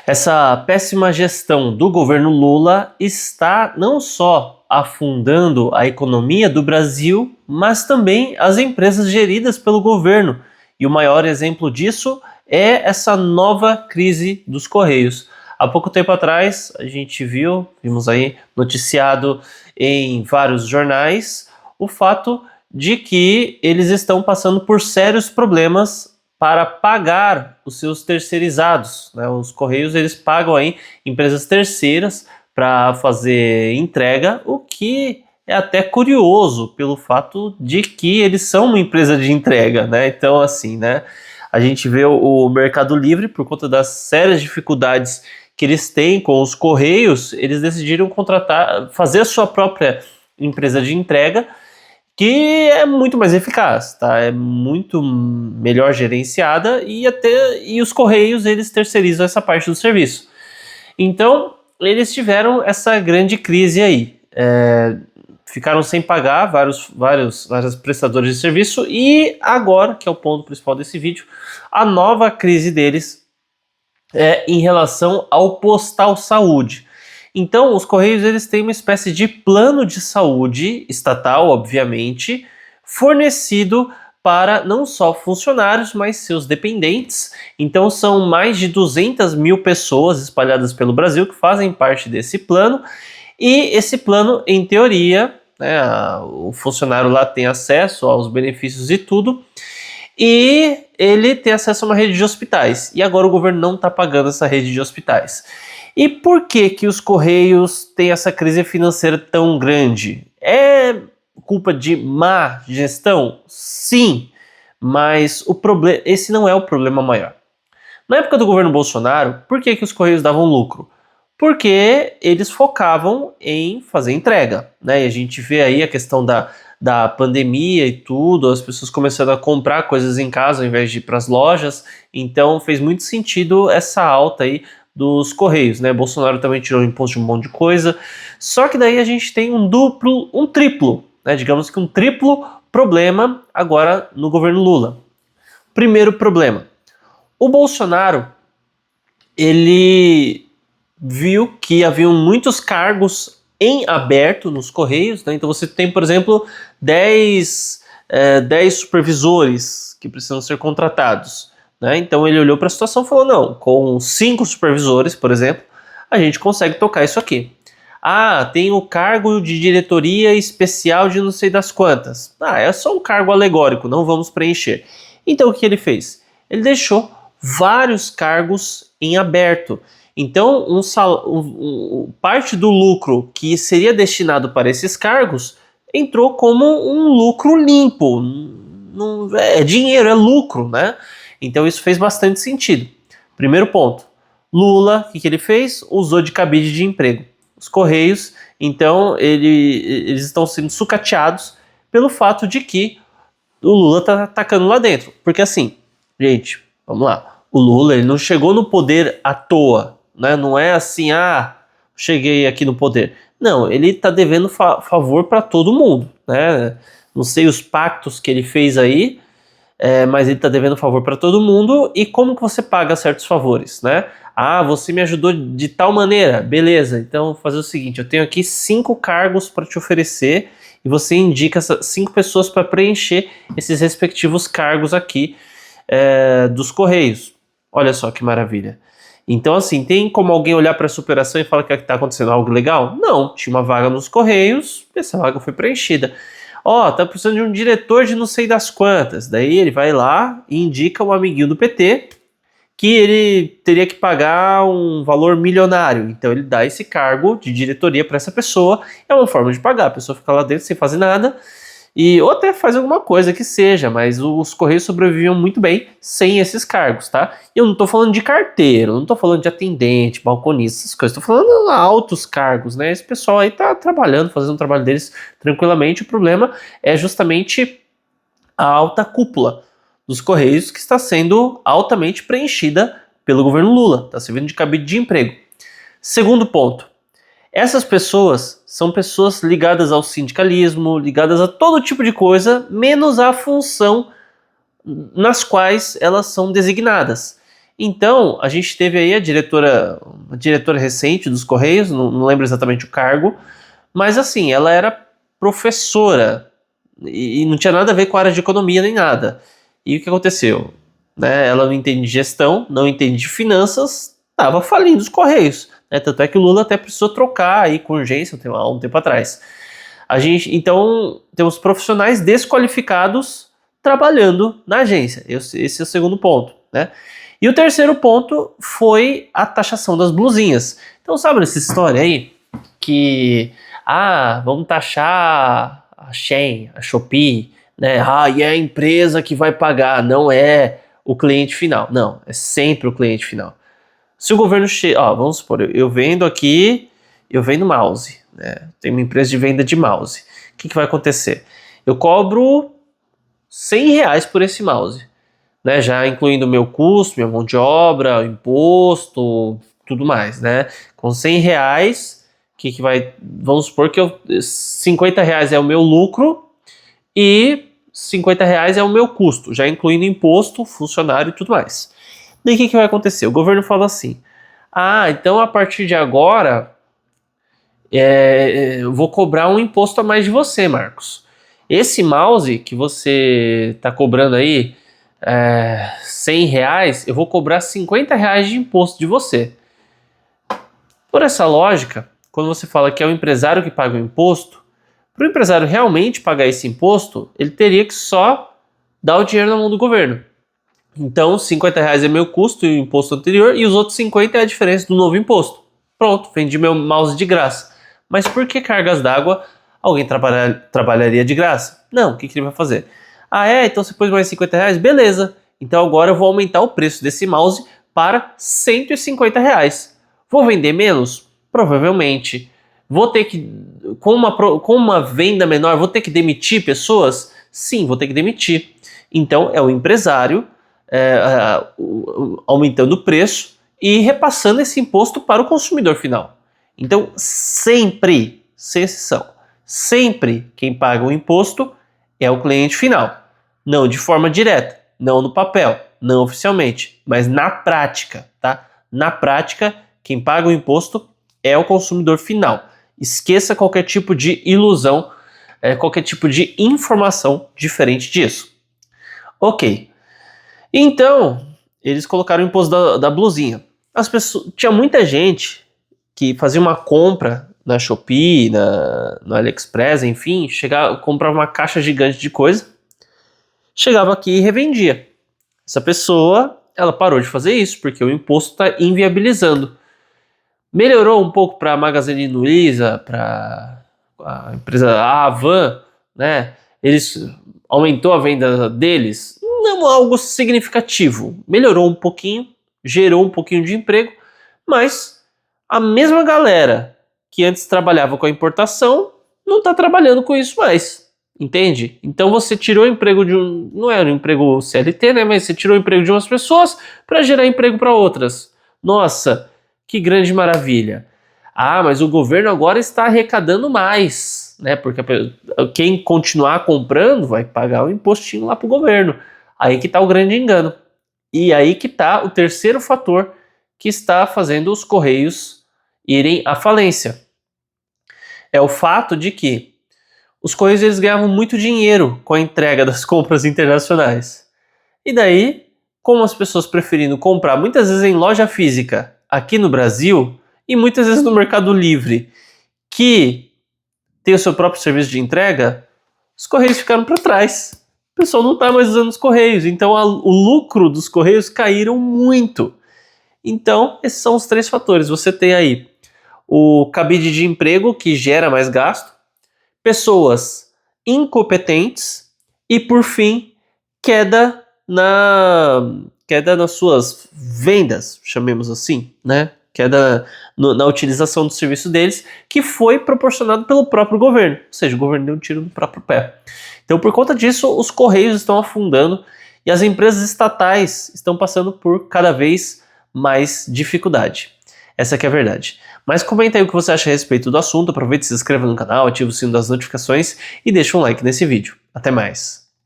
Essa péssima gestão do governo Lula está não só afundando a economia do Brasil, mas também as empresas geridas pelo governo. E o maior exemplo disso é essa nova crise dos Correios. Há pouco tempo atrás, a gente vimos aí noticiado em vários jornais, o fato de que eles estão passando por sérios problemas para pagar os seus terceirizados, né? Os Correios, eles pagam aí empresas terceiras para fazer entrega, o que é até curioso pelo fato de que eles são uma empresa de entrega, né? Então, assim, né? A gente vê o Mercado Livre, por conta das sérias dificuldades que eles têm com os Correios, eles decidiram fazer a sua própria empresa de entrega, que é muito mais eficaz, tá? É muito melhor gerenciada e os Correios, eles terceirizam essa parte do serviço. Então, eles tiveram essa grande crise aí. Ficaram sem pagar vários prestadores de serviço e agora, que é o ponto principal desse vídeo, a nova crise deles é em relação ao Postal Saúde. Então, os Correios, eles têm uma espécie de plano de saúde estatal, obviamente, fornecido para não só funcionários, mas seus dependentes. Então, são mais de 200 mil pessoas espalhadas pelo Brasil que fazem parte desse plano. E esse plano, em teoria, né, o funcionário lá tem acesso aos benefícios e tudo, e ele tem acesso a uma rede de hospitais. E agora o governo não está pagando essa rede de hospitais. E por que os Correios têm essa crise financeira tão grande? É culpa de má gestão? Sim, mas esse não é o problema maior. Na época do governo Bolsonaro, por que os Correios davam lucro? Porque eles focavam em fazer entrega, né? E a gente vê aí a questão da pandemia e tudo, as pessoas começando a comprar coisas em casa ao invés de ir para as lojas, então fez muito sentido essa alta aí dos Correios, né? Bolsonaro também tirou o imposto de um monte de coisa, só que daí a gente tem um triplo, né? Digamos que um triplo problema agora no governo Lula. Primeiro problema, o Bolsonaro, ele viu que haviam muitos cargos em aberto nos Correios, né? Então você tem, por exemplo, 10 supervisores que precisam ser contratados, né? Então ele olhou para a situação e falou, não, com 5 supervisores, por exemplo, a gente consegue tocar isso aqui. Ah, tem o cargo de diretoria especial de não sei das quantas. Ah, é só um cargo alegórico, não vamos preencher. Então o que ele fez? Ele deixou vários cargos em aberto. Então, parte do lucro que seria destinado para esses cargos entrou como um lucro limpo. Não é dinheiro, é lucro, né? Então isso fez bastante sentido. Primeiro ponto. Lula, o que ele fez? Usou de cabide de emprego. Os Correios, então, eles estão sendo sucateados pelo fato de que o Lula está atacando lá dentro. Porque assim, gente, vamos lá. O Lula, ele não chegou no poder à toa, né? Não é assim, cheguei aqui no poder. Não, ele está devendo favor para todo mundo, né? Não sei os pactos que ele fez aí, mas ele está devendo favor para todo mundo. E como que você paga certos favores, né? Ah, você me ajudou de tal maneira, beleza. Então vou fazer o seguinte, eu tenho aqui 5 cargos para te oferecer e você indica essas 5 pessoas para preencher esses respectivos cargos aqui dos Correios. Olha só que maravilha. Então, assim, tem como alguém olhar para essa operação e falar que está acontecendo algo legal? Não, tinha uma vaga nos Correios, essa vaga foi preenchida. Tá precisando de um diretor de não sei das quantas. Daí ele vai lá e indica um amiguinho do PT que ele teria que pagar um valor milionário. Então ele dá esse cargo de diretoria para essa pessoa. É uma forma de pagar. A pessoa fica lá dentro sem fazer nada. Ou até faz alguma coisa que seja, mas os Correios sobreviviam muito bem sem esses cargos, tá? Eu não tô falando de carteiro, não tô falando de atendente, balconista, essas coisas, tô falando altos cargos, né? Esse pessoal aí tá trabalhando, fazendo o trabalho deles tranquilamente. O problema é justamente a alta cúpula dos Correios que está sendo altamente preenchida pelo governo Lula, tá servindo de cabide de emprego. Segundo ponto, essas pessoas são pessoas ligadas ao sindicalismo, ligadas a todo tipo de coisa, menos à função nas quais elas são designadas. Então, a gente teve aí a diretora recente dos Correios, não lembro exatamente o cargo, mas assim, ela era professora e não tinha nada a ver com a área de economia nem nada. E o que aconteceu? Né, ela não entende de gestão, não entende de finanças, estava falindo os Correios. Né, tanto é que o Lula até precisou trocar aí com urgência há um tempo atrás. Então, temos profissionais desqualificados trabalhando na agência. Esse é o segundo ponto. Né? E o terceiro ponto foi a taxação das blusinhas. Então, sabe essa história aí? Que, vamos taxar a Shein, a Shopee, né? E é a empresa que vai pagar, não é o cliente final. Não, é sempre o cliente final. Se o governo vamos supor, eu vendo mouse, né? Tem uma empresa de venda de mouse. O que vai acontecer? Eu cobro R$100 por esse mouse, né? Já incluindo o meu custo, minha mão de obra, imposto, tudo mais, né? Com R$100, vamos supor que R$50 é o meu lucro e R$50 é o meu custo, já incluindo imposto, funcionário e tudo mais. Daí o que vai acontecer? O governo fala assim, então a partir de agora eu vou cobrar um imposto a mais de você, Marcos. Esse mouse que você está cobrando aí R$100, eu vou cobrar R$50 de imposto de você. Por essa lógica, quando você fala que é o empresário que paga o imposto, para o empresário realmente pagar esse imposto, ele teria que só dar o dinheiro na mão do governo. Então, R$50 é meu custo e o imposto anterior, e os outros 50 é a diferença do novo imposto. Pronto, vendi meu mouse de graça. Mas por que cargas d'água alguém trabalharia de graça? Não, o que ele vai fazer? Então você pôs mais R$50? Beleza. Então agora eu vou aumentar o preço desse mouse para R$150. Vou vender menos? Provavelmente. Vou ter que, com uma venda menor, vou ter que demitir pessoas? Sim, vou ter que demitir. Então é o empresário aumentando o preço e repassando esse imposto para o consumidor final. Então sempre, sem exceção, sempre quem paga o imposto é o cliente final. Não de forma direta, não no papel, não oficialmente, mas na prática, tá? Na prática, quem paga o imposto é o consumidor final. Esqueça qualquer tipo de ilusão, qualquer tipo de informação diferente disso. Ok. Então, eles colocaram o imposto da blusinha. Tinha muita gente que fazia uma compra na Shopee, no AliExpress, enfim, comprava uma caixa gigante de coisa, chegava aqui e revendia. Essa pessoa, ela parou de fazer isso, porque o imposto está inviabilizando. Melhorou um pouco para a Magazine Luiza, para a empresa Avan, né? Aumentou a venda deles? Não algo significativo. Melhorou um pouquinho, gerou um pouquinho de emprego, mas a mesma galera que antes trabalhava com a importação não está trabalhando com isso mais. Entende? Então você tirou o emprego não era um emprego CLT, né? Mas você tirou o emprego de umas pessoas para gerar emprego para outras. Nossa, que grande maravilha. Mas o governo agora está arrecadando mais, né? Porque quem continuar comprando vai pagar o impostinho lá para o governo. Aí que está o grande engano. E aí que está o terceiro fator que está fazendo os Correios irem à falência. É o fato de que os Correios eles ganhavam muito dinheiro com a entrega das compras internacionais. E daí, como as pessoas preferindo comprar muitas vezes em loja física aqui no Brasil e muitas vezes no Mercado Livre, que tem o seu próprio serviço de entrega, os Correios ficaram para trás. O pessoal não está mais usando os Correios, então o lucro dos Correios caíram muito. Então, esses são os três fatores. Você tem aí o cabide de emprego, que gera mais gasto, pessoas incompetentes e, por fim, queda nas suas vendas, chamemos assim, né? Queda na utilização do serviço deles, que foi proporcionado pelo próprio governo. Ou seja, o governo deu um tiro no próprio pé. Então, por conta disso, os Correios estão afundando e as empresas estatais estão passando por cada vez mais dificuldade. Essa que é a verdade. Mas comenta aí o que você acha a respeito do assunto, aproveita e se inscreva no canal, ativa o sino das notificações e deixa um like nesse vídeo. Até mais!